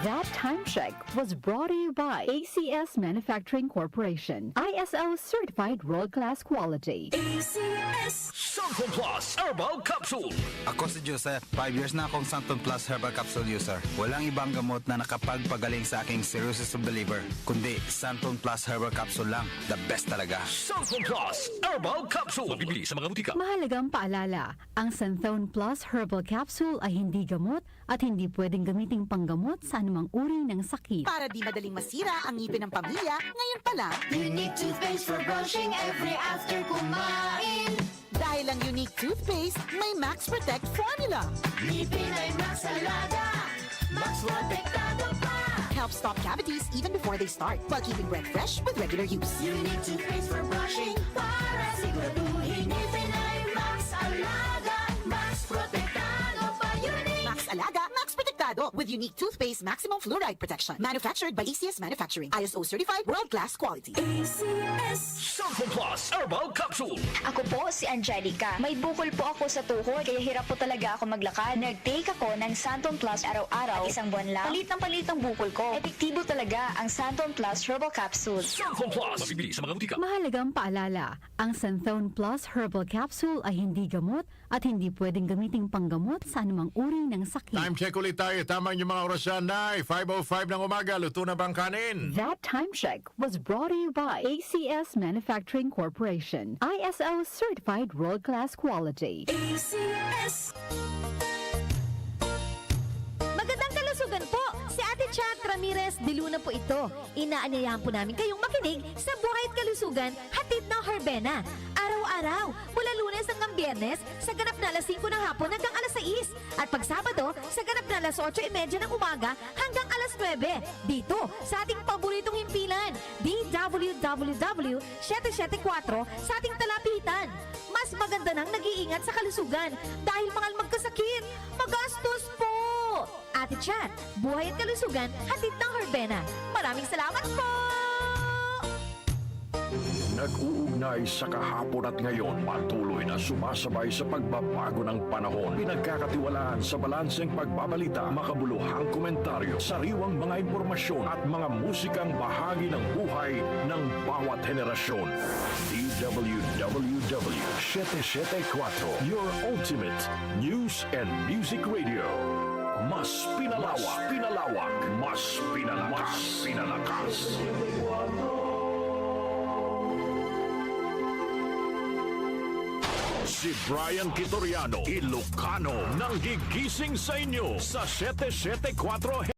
That time check was brought to you by ACS Manufacturing Corporation. ISO certified world-class quality. Santon Plus Herbal Capsule. Ako si Joseph. 5 years na akong Santon Plus Herbal Capsule user. Walang ibang gamot na nakapagpagaling sa aking cirrhosis of the liver, kundi Santon Plus Herbal Capsule lang. The best talaga. Santon Plus Herbal Capsule. Mabibili sa mga butika. Mahalagang paalala, ang Santhone Plus Herbal Capsule ay hindi gamot at hindi pwedeng gamiting panggamot sa anumang uri ng sakit. Para di madaling masira ang ngipin ng pamilya, ngayon pa lang, Unique toothpaste for brushing every after kumain. dahil ang unique toothpaste, may Max Protect formula. Ngipin ay Max Alaga, Max Protektado pa. Helps stop cavities even before they start, while keeping breath fresh with regular use. Unique toothpaste for brushing para siguraduhin ngipin ay Max Alaga, Max Protektado pa. Unique. Max Alaga, Max Protectado with unique toothpaste maximum fluoride protection. Manufactured by ACS Manufacturing. ISO certified world-class quality. Santon Plus Herbal Capsule. Ako po si Angelica. May bukol po ako sa tuhod, kaya hirap po talaga ako maglakad. Nag-take ako ng Santon Plus araw-araw. Isang buwan lang. Palit ang bukol ko. Epektibo talaga ang Santon Plus Herbal Capsule. Santon Plus. Mabibili sa mga butika. Mahalagang paalala, ang Santhone Plus Herbal Capsule ay hindi gamot at hindi pwedeng gamiting panggamot sa anumang uri ng sakit. Time check ulit tayo. Tama yung mga orasyan na 5:05 ng umaga. Luto na bang kanin? That time check was brought to you by ACS Manufacturing Corporation. ISO certified world-class quality. Magandang kalusugan po! Si Ate Chat Ramirez de Luna po ito. Inaanyayahan po namin kayong makinig sa Buhay at Kalusugan, hatid ng Herbena. Araw-araw, mula Lunes hanggang Biyernes, sa ganap na alas 5 ng hapon hanggang alas 6. At pag Sabado, sa ganap na alas 8:30 ng umaga hanggang alas 9. Dito, sa ating paboritong himpilan, DWWW 774 sa ating talapitan. Mas maganda nang nag-iingat sa kalusugan dahil mahal magkasakit. Magastos po! Ate Chat, Buhay at Kalusugan, hatid ng Herbena. Maraming salamat po! Nag-uugnay sa kahapon at ngayon, patuloy na sumasabay sa pagbabago ng panahon. Pinagkakatiwalaan sa balanseng pagbabalita, makabuluhang komentaryo, sariwang mga impormasyon at mga musikang bahagi ng buhay ng bawat henerasyon. DWWW 774, your ultimate news and music radio. Mas pinalawak, mas pinalakas. Si Brian Kitoriano, Ilocano, nang gigising sa inyo sa 774